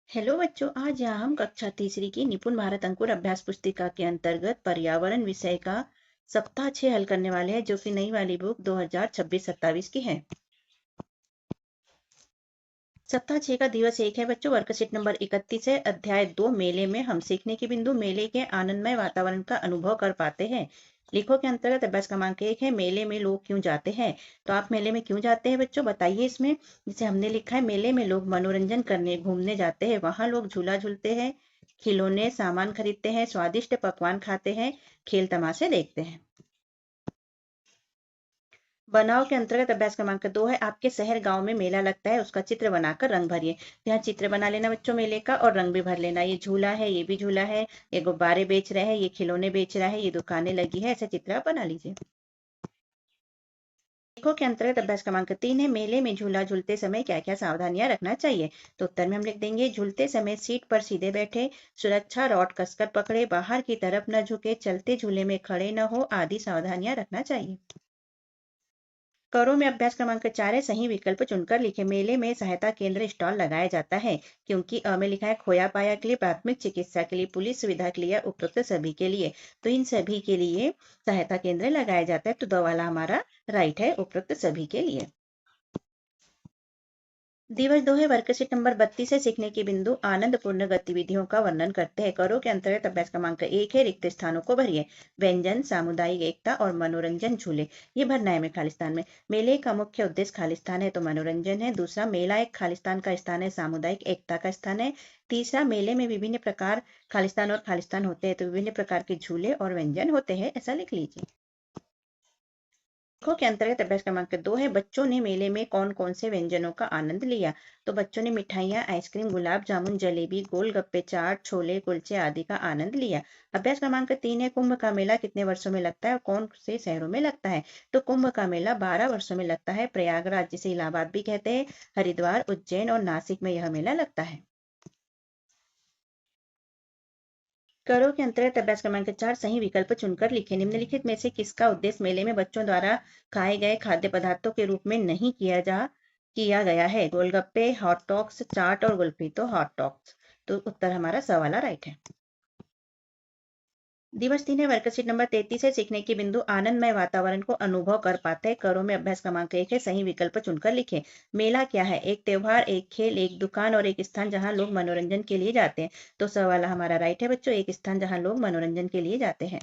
Hello बच्चों, आज यहाँ हम कक्षा तीसरी की निपुण भारत अंकुर अभ्यास पुस्तिका के अंतर्गत पर्यावरण विषय का सप्ताह 6 हल करने वाले हैं, जो कि नई वाली बुक 2026-27 की है। सप्ताह 6 का दिवस 1 है बच्चों। वर्कशीट नंबर 31 है। अध्याय 2 मेले में हम सीखने के बिंदु। मेले के आनंदमय वातावरण का अनुभव कर पाते हैं। लिखो के अंतर्गत अभ्यास क्रमांक 1 है, मेले में लोग क्यों जाते हैं। तो आप मेले में क्यों जाते हैं बच्चों, बताइए इसमें। जिसे हमने लिखा है, मेले में लोग मनोरंजन करने घूमने जाते हैं। वहां लोग झूला झूलते हैं, खिलौने सामान खरीदते हैं, स्वादिष्ट पकवान खाते हैं, खेल तमाशे देखते हैं। बनाओ के अंतर्गत अभ्यास क्रमांक 2 है, आपके शहर गांव में मेला लगता है, उसका चित्र बनाकर रंग भरिए। यहाँ चित्र बना लेना बच्चों मेले का, और रंग भी भर लेना। ये झूला है, ये भी झूला है, ये गुब्बारे बेच रहे हैं, ये खिलौने बेच रहा है, ये दुकानें लगी है। ऐसे चित्र आप बना लीजिए। लेखों के अंतर्गत अभ्यास क्रमांक 3 है, मेले में झूला झूलते समय क्या क्या सावधानियां रखना चाहिए। तो उत्तर में हम लिख देंगे, झूलते समय सीट पर सीधे बैठे, सुरक्षा रॉड कसकर पकड़े, बाहर की तरफ न झुके, चलते झूले में खड़े न हो, आदि सावधानियां रखना चाहिए। करो में अभ्यास क्रमांक 4 है, सही विकल्प चुनकर लिखे। मेले में सहायता केंद्र स्टॉल लगाया जाता है, क्योंकि अ में लिखा है खोया पाया के लिए, प्राथमिक चिकित्सा के लिए, पुलिस सुविधा के लिए, उपरोक्त सभी के लिए। तो इन सभी के लिए सहायता केंद्र लगाया जाता है, तो दो वाला हमारा राइट है, उपरोक्त सभी के लिए। दिवस 2 है, वर्कशीट नंबर 32 है, सीखने के बिंदु। आनंदपूर्ण गतिविधियों का वर्णन करते हैं। करो के अंतर्गत अभ्यास क्रमांक 1 है, रिक्त स्थानों को भरिए। व्यंजन, सामुदायिक एकता और मनोरंजन झूले, ये भरना है हमें खालिस्तान में। मेले का मुख्य उद्देश्य खालिस्तान है, तो मनोरंजन है। दूसरा, मेला एक खालिस्तान का स्थान है, सामुदायिक एकता का स्थान है। तीसरा, मेले में विभिन्न प्रकार खालिस्तान और खालिस्तान होते हैं, तो विभिन्न प्रकार के झूले और व्यंजन होते हैं, ऐसा लिख लीजिए। लेखों के अंतर्गत अभ्यास क्रमांक 2 है, बच्चों ने मेले में कौन कौन से व्यंजनों का आनंद लिया। तो बच्चों ने मिठाइयाँ, आइसक्रीम, गुलाब जामुन, जलेबी, गोलगप्पे, चाट, छोले कुलचे आदि का आनंद लिया। अभ्यास क्रमांक 3 है, कुंभ का मेला कितने वर्षों में लगता है और कौन से शहरों में लगता है। तो कुंभ का मेला 12 वर्षों में लगता है। प्रयागराज, जिसे इलाहाबाद भी कहते हैं, हरिद्वार, उज्जैन और नासिक में यह मेला लगता है। करो के अंतर्गत अभ्यास क्रमांक 4 सही विकल्प चुनकर लिखें। निम्नलिखित में से किसका उद्देश्य मेले में बच्चों द्वारा खाए गए खाद्य पदार्थों के रूप में नहीं किया गया है। गोलगप्पे, हॉट डॉग्स, चाट और कुल्फी। तो हॉट डॉग्स, तो उत्तर हमारा सवाला राइट है। दिवस 3 है, वर्कशीट नंबर 33 है, सीखने के बिंदु। आनंदमय वातावरण को अनुभव कर पाते हैं। करो में अभ्यास क्रमांक 1 है, सही विकल्प चुनकर लिखें। मेला क्या है, एक त्योहार, एक खेल, एक दुकान और एक स्थान जहां लोग मनोरंजन के लिए जाते हैं। तो सवाला हमारा राइट है बच्चों, एक स्थान जहां लोग मनोरंजन के लिए जाते हैं।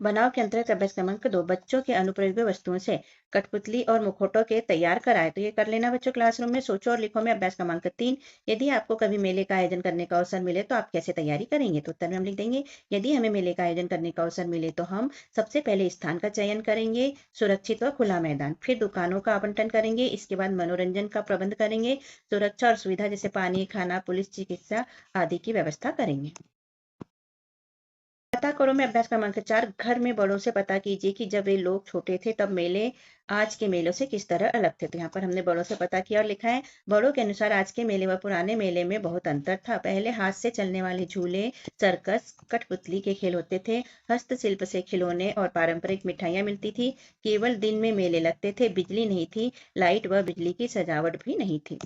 बनाव के अंतर्गत अभ्यास क्रमांक 2, बच्चों के अनुप्रयोग्य वस्तुओं से कठपुतली और मुखौटों के तैयार कराए। तो ये कर लेना बच्चों क्लासरूम में। सोचो और लिखो में अभ्यास क्रमांक 3, यदि आपको कभी मेले का आयोजन करने का अवसर मिले तो आप कैसे तैयारी करेंगे। तो उत्तर में हम लिख देंगे, यदि हमें मेले का आयोजन करने का अवसर मिले तो हम सबसे पहले स्थान का चयन करेंगे, सुरक्षित व खुला मैदान, फिर दुकानों का आवंटन करेंगे, इसके बाद मनोरंजन का प्रबंध करेंगे, सुरक्षा और सुविधा जैसे पानी, खाना, पुलिस, चिकित्सा आदि की व्यवस्था करेंगे। पता करो में अभ्यास क्रमांक 4, घर में बड़ों से पता कीजिए कि जब वे लोग छोटे थे तब मेले आज के मेलों से किस तरह अलग थे। तो यहाँ पर हमने बड़ों से पता किया और लिखा है, बड़ों के अनुसार आज के मेले व पुराने मेले में बहुत अंतर था। पहले हाथ से चलने वाले झूले, सर्कस, कठपुतली के खेल होते थे, हस्तशिल्प से खिलौने और पारंपरिक मिठाइयाँ मिलती थी। केवल दिन में मेले लगते थे, बिजली नहीं थी, लाइट व बिजली की सजावट भी नहीं थी।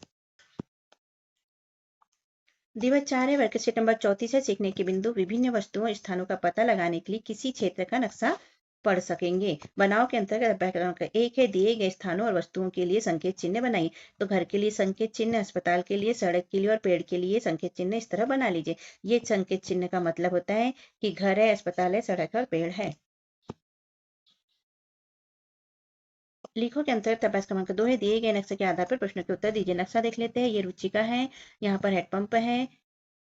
दिवस 4 है, वर्कशीट नंबर 34 है, सीखने के बिंदु। विभिन्न वस्तुओं स्थानों का पता लगाने के लिए किसी क्षेत्र का नक्शा पढ़ सकेंगे। बनाव के अंतर्गत अभ्यास क्रमांक 1 है, दिए गए स्थानों और वस्तुओं के लिए संकेत चिन्ह बनाइए। तो घर के लिए संकेत चिन्ह, अस्पताल के लिए, सड़क के लिए और पेड़ के लिए संकेत चिन्ह इस तरह बना लीजिए। ये संकेत चिन्ह का मतलब होता है कि घर है, अस्पताल है, सड़क है और पेड़ है। लिखो के अंतर्गत अभ्यास क्रमांक 2 है, दिए गए नक्शे के आधार पर प्रश्नों के उत्तर दीजिए। नक्शा देख लेते हैं। ये रुचिका है, यहाँ पर हेडपंप है,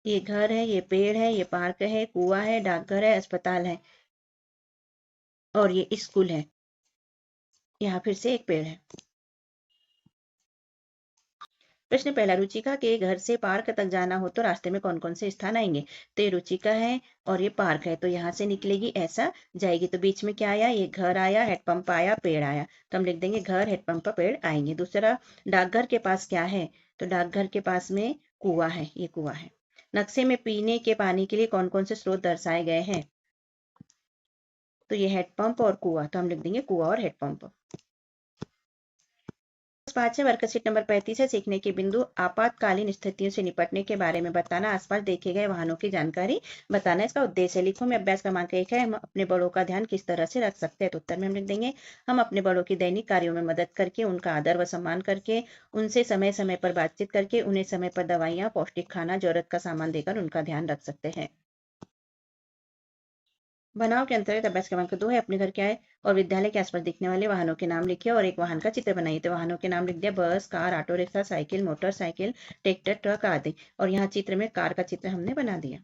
ये घर है, ये पेड़ है, ये पार्क है, कुआं है, डाकघर है, अस्पताल है और ये स्कूल है। यहाँ फिर से एक पेड़ है। प्रश्न पहला, रुचिका के घर से पार्क तक जाना हो तो रास्ते में कौन कौन से स्थान आएंगे। तो ये रुचिका है और ये पार्क है, तो यहाँ से निकलेगी ऐसा जाएगी। तो बीच में क्या आया, ये घर आया, हेडपंप आया, पेड़ आया। तो हम लिख देंगे घर, हेडपंप, पेड़ आएंगे। दूसरा, डाकघर के पास क्या है। तो डाकघर के पास में कुआं है, ये कुआं है। नक्शे में पीने के पानी के लिए कौन कौन से स्रोत दर्शाए गए हैं। तो ये हेडपंप और कुआं, तो हम लिख देंगे कुआं और हेडपंप। 5 है वर्कशीट नंबर 35 है सीखने के बिंदु आपातकालीन स्थितियों से निपटने के बारे में बताना, आसपास देखे गए वाहनों की जानकारी बताना। इसका उद्देश्य लिखो में अभ्यास क्रमांक 1 है हम अपने बड़ों का ध्यान किस तरह से रख सकते हैं, तो उत्तर में हम लिख देंगे हम अपने बड़ों की दैनिक कार्यों में मदद करके, उनका आदर व सम्मान करके, उनसे समय समय पर बातचीत करके, उन्हें समय पर दवाइयाँ, पौष्टिक खाना, जरूरत का सामान देकर उनका ध्यान रख सकते हैं। बनाओ के अंतर्गत अभ्यास क्रमांक 2 है अपने घर के आए और विद्यालय के आसपास दिखने वाले वाहनों के नाम लिखिए और एक वाहन का चित्र बनाइए। तो वाहनों के नाम लिख दिया बस, car, auto rickshaw, cycle, motorcycle, tractor, truck आदि। और यहाँ चित्र में कार का चित्र हमने बना दिया।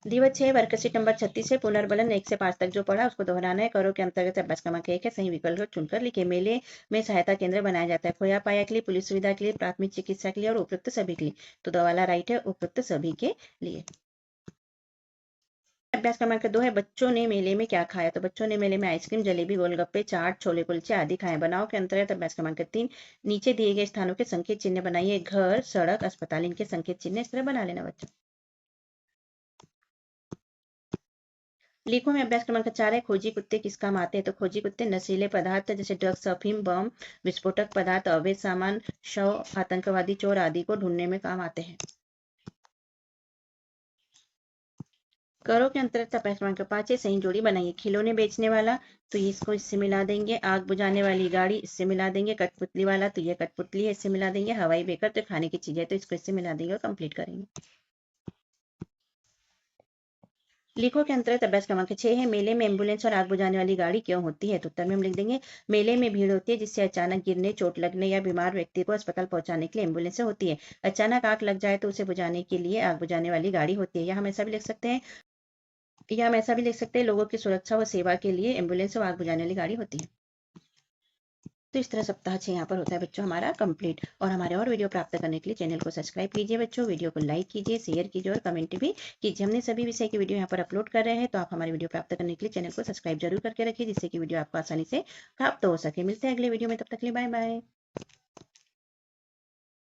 दिवस 6 वर्कशीट नंबर 36 है पुनर्बलन 1 से 5 तक जो पढ़ा उसको दोहराना है। करो के अंतर्गत अभ्यास क्रमांक 1 है सही विकल्प चुनकर लिखे। मेले में सहायता केंद्र बनाया जाता है खोया पाया के लिए, पुलिस सुविधा के लिए, प्राथमिक चिकित्सा के लिए और उपयुक्त सभी के लिए। तो दो वाला राइट है उपयुक्त सभी के लिए। अभ्यास क्रमांक 2 है बच्चों ने मेले में क्या खाया, तो बच्चों ने मेले में आइसक्रीम, जलेबी, गोलगप्पे, चाट, छोले कुलचे आदि खाए। बनाओ के अंतर्गत अभ्यास क्रमांक 3 नीचे दिए गए स्थानों के संकेत चिन्ह बनाइए। घर, सड़क, अस्पताल, इनके संकेत चिन्ह इस तरह बना लेना बच्चों। लिखो में अभ्यास क्रमांक 4 है खोजी कुत्ते किस काम आते हैं, तो खोजी कुत्ते नशीले पदार्थ जैसे ड्रग्स, अफीम, बम, विस्फोटक पदार्थ, अवैध सामान, शव, आतंकवादी, चोर आदि को ढूंढने में काम आते हैं। करो के अंतर्गत अभ्यास क्रमांक 5 है सही जोड़ी बनाइए। खिलौने बेचने वाला तो इसको इससे मिला देंगे, आग बुझाने वाली गाड़ी इससे मिला देंगे, कठपुतली वाला तो ये कठपुतली है इससे मिला देंगे, हवाई बेकर तो खाने की चीज है तो इसको इससे मिला देंगे और कंप्लीट करेंगे। लिखो के अंतर्गत अभ्यास क्रमांक 6 है मेले में एम्बुलेंस और आग बुझाने वाली गाड़ी क्यों होती है, तो उत्तर में हम लिख देंगे मेले में भीड़ होती है जिससे अचानक गिरने, चोट लगने या बीमार व्यक्ति को अस्पताल पहुंचाने के लिए एम्बुलेंस होती है। अचानक आग लग जाए तो उसे बुझाने के लिए आग बुझाने वाली गाड़ी होती है। या हम ऐसा भी लिख सकते हैं या हम ऐसा भी लिख सकते हैं लोगों की सुरक्षा व सेवा के लिए एम्बुलेंस और आग बुझाने वाली गाड़ी होती है। तो इस तरह सप्ताह 6 यहाँ पर होता है बच्चों हमारा कंप्लीट। और हमारे और वीडियो प्राप्त करने के लिए चैनल को सब्सक्राइब कीजिए बच्चों, वीडियो को लाइक कीजिए, शेयर कीजिए और कमेंट भी कीजिए। हमने सभी विषय की वीडियो यहाँ पर अपलोड कर रहे हैं तो आप हमारी वीडियो प्राप्त करने के लिए चैनल को सब्सक्राइब जरूर करके रखिए जिससे कि वीडियो आपको आसानी से प्राप्त हो सके। मिलते हैं अगले वीडियो में, तब तक के लिए बाय बाय।